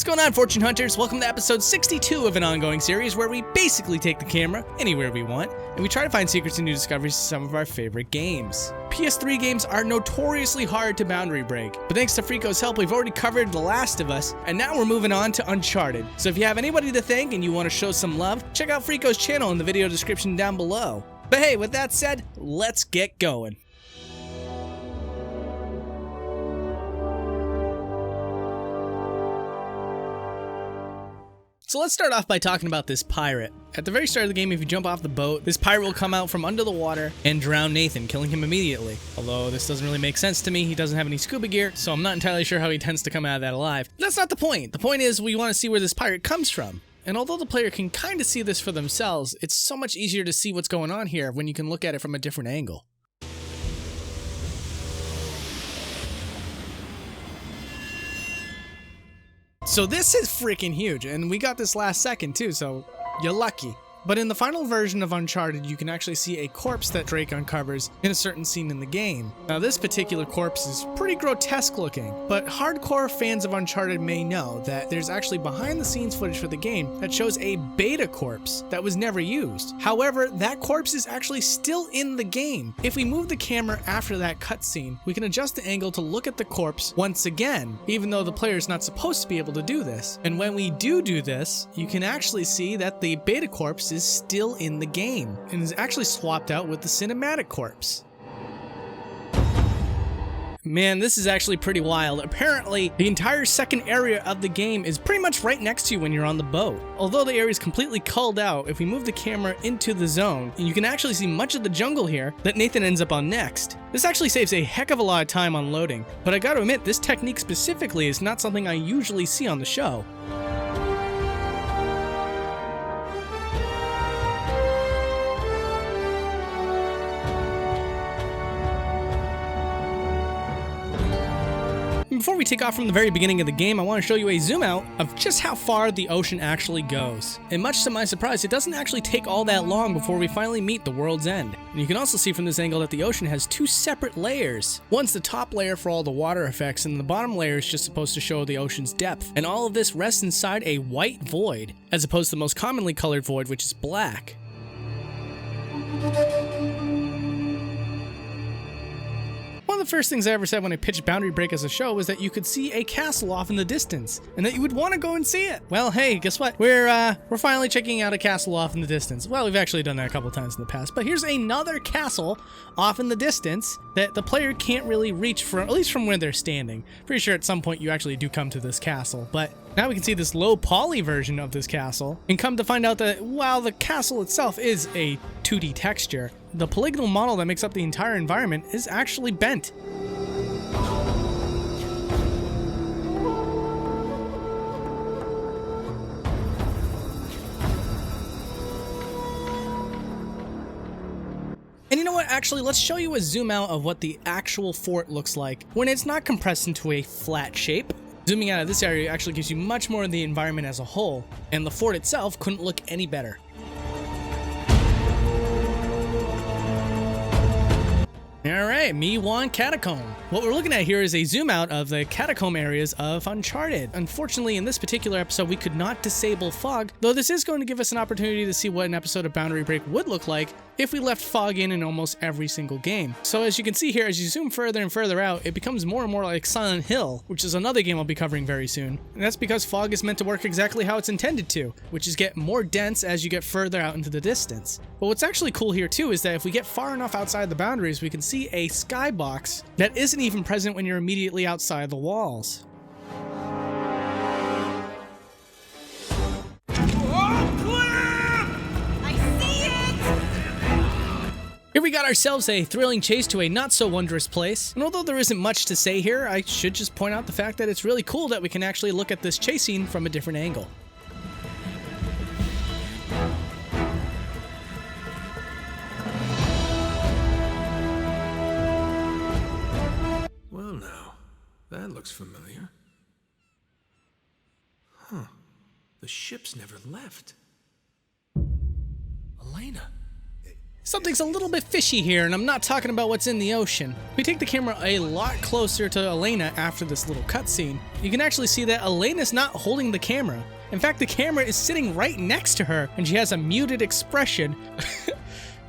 What's going on, fortune hunters? Welcome to episode 62 of an ongoing series where we basically take the camera anywhere we want and we try to find secrets and new discoveries to some of our favorite games. PS3 games are notoriously hard to boundary break, but thanks to Frico's help, we've already covered The Last of Us, and now we're moving on to Uncharted. So if you have anybody to thank and you want to show some love, check out Frico's channel in the video description down below. But hey, with that said, let's get going. So let's start off by talking about this pirate. At the very start of the game, if you jump off the boat, this pirate will come out from under the water and drown Nathan, killing him immediately. Although this doesn't really make sense to me, he doesn't have any scuba gear, so I'm not entirely sure how he tends to come out of that alive. But that's not the point. The point is we want to see where this pirate comes from. And although the player can kind of see this for themselves, it's so much easier to see what's going on here when you can look at it from a different angle. So this is freaking huge, and we got this last second too, so you're lucky. But in the final version of Uncharted, you can actually see a corpse that Drake uncovers in a certain scene in the game. Now this particular corpse is pretty grotesque looking, but hardcore fans of Uncharted may know that there's actually behind the scenes footage for the game that shows a beta corpse that was never used. However, that corpse is actually still in the game. If we move the camera after that cutscene, we can adjust the angle to look at the corpse once again, even though the player is not supposed to be able to do this. And when we do this, you can actually see that the beta corpse is still in the game and is actually swapped out with the cinematic corpse. Man, this is actually pretty wild. Apparently, the entire second area of the game is pretty much right next to you when you're on the boat. Although the area is completely culled out, if we move the camera into the zone, you can actually see much of the jungle here that Nathan ends up on next. This actually saves a heck of a lot of time on loading, but I gotta admit, this technique specifically is not something I usually see on the show. Before we take off from the very beginning of the game, I want to show you a zoom out of just how far the ocean actually goes. And much to my surprise, it doesn't actually take all that long before we finally meet the world's end. And you can also see from this angle that the ocean has two separate layers. One's the top layer for all the water effects, and the bottom layer is just supposed to show the ocean's depth. And all of this rests inside a white void, as opposed to the most commonly colored void, which is black. One of the first things I ever said when I pitched Boundary Break as a show was that you could see a castle off in the distance, and that you would want to go and see it. Well, hey, guess what? We're finally checking out a castle off in the distance. Well, we've actually done that a couple times in the past, but here's another castle off in the distance that the player can't really reach from, at least from where they're standing. Pretty sure at some point you actually do come to this castle, but now we can see this low poly version of this castle, and come to find out that while the castle itself is a 2D texture, the polygonal model that makes up the entire environment is actually bent. And you know what, actually, let's show you a zoom out of what the actual fort looks like when it's not compressed into a flat shape. Zooming out of this area actually gives you much more of the environment as a whole, and the fort itself couldn't look any better. Alright, me one catacomb. What we're looking at here is a zoom out of the catacomb areas of Uncharted. Unfortunately, in this particular episode, we could not disable fog, though this is going to give us an opportunity to see what an episode of Boundary Break would look like if we left fog in almost every single game. So as you can see here, as you zoom further and further out, it becomes more and more like Silent Hill, which is another game I'll be covering very soon. And that's because fog is meant to work exactly how it's intended to, which is get more dense as you get further out into the distance. But what's actually cool here too is that if we get far enough outside the boundaries, we can see a skybox that isn't even present when you're immediately outside the walls. Here we got ourselves a thrilling chase to a not-so-wondrous place, and although there isn't much to say here, I should just point out the fact that it's really cool that we can actually look at this chase scene from a different angle. Well now, that looks familiar. Huh, the ship's never left. Elena. Something's a little bit fishy here, and I'm not talking about what's in the ocean. If we take the camera a lot closer to Elena after this little cutscene, you can actually see that Elena's not holding the camera. In fact, the camera is sitting right next to her, and she has a muted expression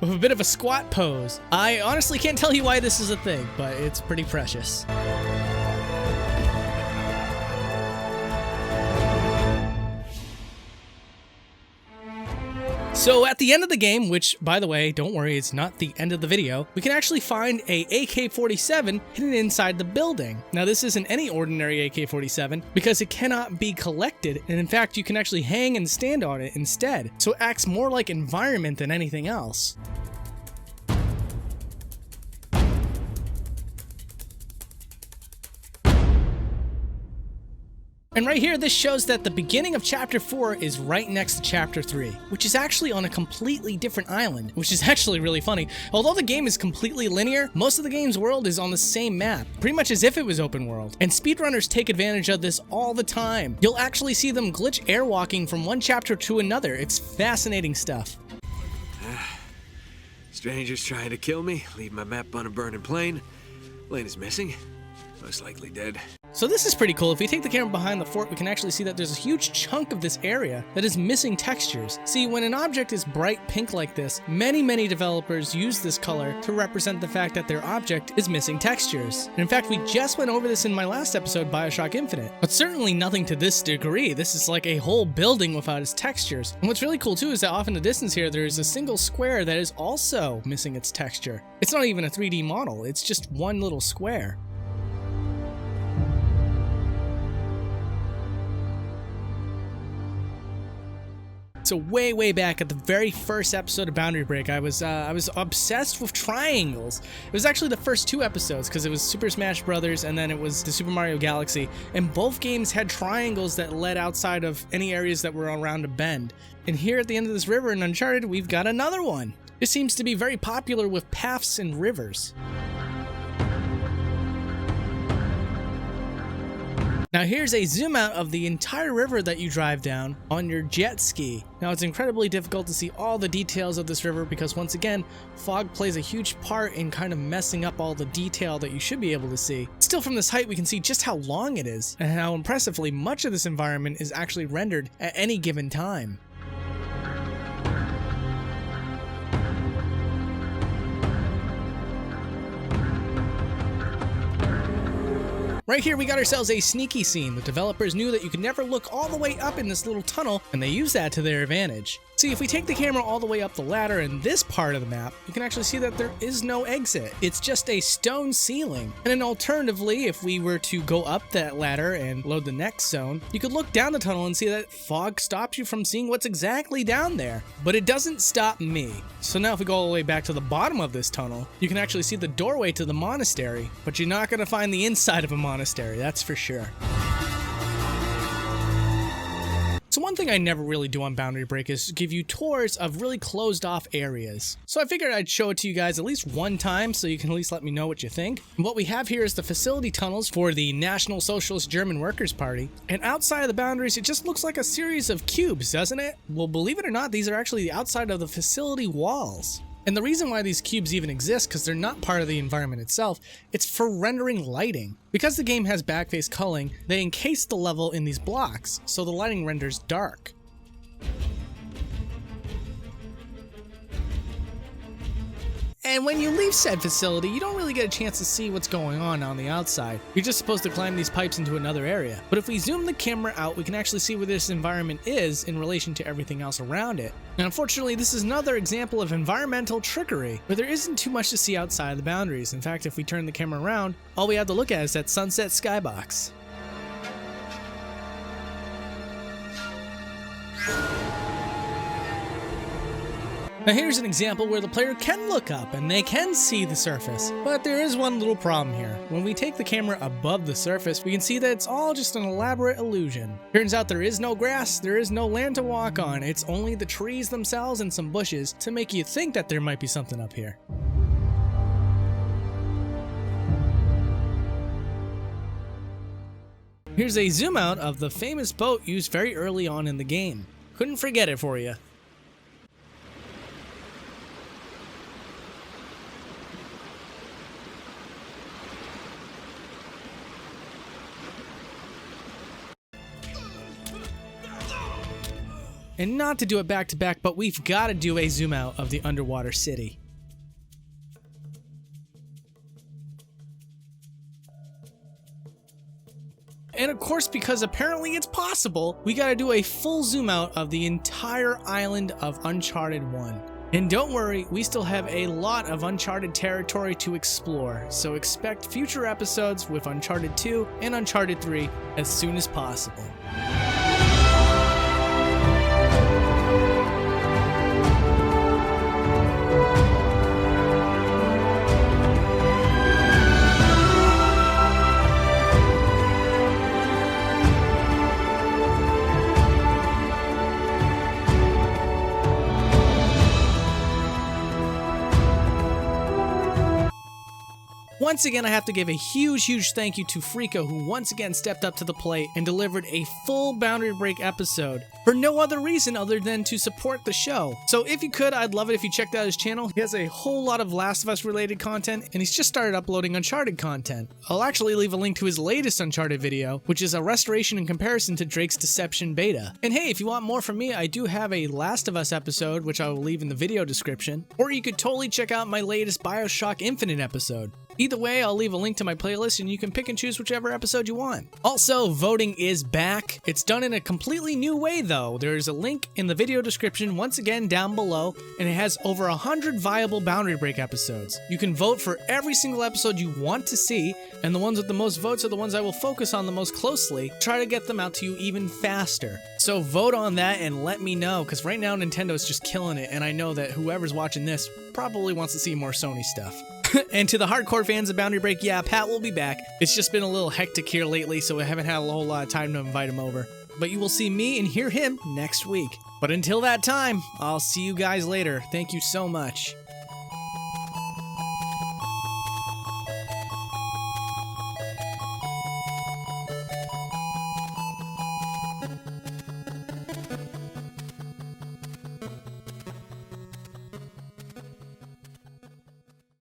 with a bit of a squat pose. I honestly can't tell you why this is a thing, but it's pretty precious. So at the end of the game, which, by the way, don't worry, it's not the end of the video, we can actually find a AK-47 hidden inside the building. Now, this isn't any ordinary AK-47 because it cannot be collected, and in fact, you can actually hang and stand on it instead. So it acts more like environment than anything else. And right here, this shows that the beginning of Chapter 4 is right next to Chapter 3, which is actually on a completely different island, which is actually really funny. Although the game is completely linear, most of the game's world is on the same map, pretty much as if it was open world. And speedrunners take advantage of this all the time. You'll actually see them glitch airwalking from one chapter to another. It's fascinating stuff. Strangers trying to kill me, leave my map on a burning plane. Elena's missing, most likely dead. So this is pretty cool. If we take the camera behind the fort, we can actually see that there's a huge chunk of this area that is missing textures. See, when an object is bright pink like this, many developers use this color to represent the fact that their object is missing textures. And in fact, we just went over this in my last episode, BioShock Infinite, but certainly nothing to this degree. This is like a whole building without its textures. And what's really cool too is that off in the distance here, there's a single square that is also missing its texture. It's not even a 3D model, it's just one little square. So way back at the very first episode of Boundary Break, I was obsessed with triangles. It was actually the first 2 episodes because it was Super Smash Brothers and then it was the Super Mario Galaxy, and both games had triangles that led outside of any areas that were around a bend. And here at the end of this river in Uncharted, we've got another one. This seems to be very popular with paths and rivers. Now here's a zoom out of the entire river that you drive down on your jet ski. Now it's incredibly difficult to see all the details of this river because once again, fog plays a huge part in kind of messing up all the detail that you should be able to see. Still, from this height we can see just how long it is and how impressively much of this environment is actually rendered at any given time. Right here, we got ourselves a sneaky scene. The developers knew that you could never look all the way up in this little tunnel, and they used that to their advantage. See, if we take the camera all the way up the ladder in this part of the map, you can actually see that there is no exit. It's just a stone ceiling. And then alternatively, if we were to go up that ladder and load the next zone, you could look down the tunnel and see that fog stops you from seeing what's exactly down there. But it doesn't stop me. So now if we go all the way back to the bottom of this tunnel, you can actually see the doorway to the monastery, but you're not going to find the inside of a monastery, that's for sure. So one thing I never really do on Boundary Break is give you tours of really closed off areas. So I figured I'd show it to you guys at least one time so you can at least let me know what you think. And what we have here is the facility tunnels for the National Socialist German Workers' Party. And outside of the boundaries, it just looks like a series of cubes, doesn't it? Well, believe it or not, these are actually the outside of the facility walls. And the reason why these cubes even exist, because they're not part of the environment itself, it's for rendering lighting. Because the game has backface culling, they encase the level in these blocks, so the lighting renders dark. And when you leave said facility, you don't really get a chance to see what's going on the outside. You're just supposed to climb these pipes into another area. But if we zoom the camera out, we can actually see where this environment is in relation to everything else around it. And unfortunately, this is another example of environmental trickery, where there isn't too much to see outside of the boundaries. In fact, if we turn the camera around, all we have to look at is that sunset skybox. Now here's an example where the player can look up and they can see the surface, but there is one little problem here. When we take the camera above the surface, we can see that it's all just an elaborate illusion. Turns out there is no grass, there is no land to walk on, it's only the trees themselves and some bushes to make you think that there might be something up here. Here's a zoom out of the famous boat used very early on in the game. Couldn't forget it for you. And not to do it back to back, but we've got to do a zoom out of the underwater city. And of course, because apparently it's possible, we gotta do a full zoom out of the entire island of Uncharted 1. And don't worry, we still have a lot of Uncharted territory to explore, so expect future episodes with Uncharted 2 and Uncharted 3 as soon as possible. Once again, I have to give a huge thank you to Frico, who once again stepped up to the plate and delivered a full Boundary Break episode for no other reason other than to support the show. So if you could, I'd love it if you checked out his channel. He has a whole lot of Last of Us related content, and he's just started uploading Uncharted content. I'll actually leave a link to his latest Uncharted video, which is a restoration and comparison to Drake's Deception beta. And hey, if you want more from me, I do have a Last of Us episode, which I will leave in the video description, or you could totally check out my latest BioShock Infinite episode. Either way, I'll leave a link to my playlist and you can pick and choose whichever episode you want. Also, voting is back. It's done in a completely new way though. There's a link in the video description once again down below, and it has over 100 viable Boundary Break episodes. You can vote for every single episode you want to see, and the ones with the most votes are the ones I will focus on the most closely, try to get them out to you even faster. So vote on that and let me know, because right now Nintendo's just killing it, and I know that whoever's watching this probably wants to see more Sony stuff. And to the hardcore fans of Boundary Break, yeah, Pat will be back. It's just been a little hectic here lately, so I haven't had a whole lot of time to invite him over. But you will see me and hear him next week. But until that time, I'll see you guys later. Thank you so much.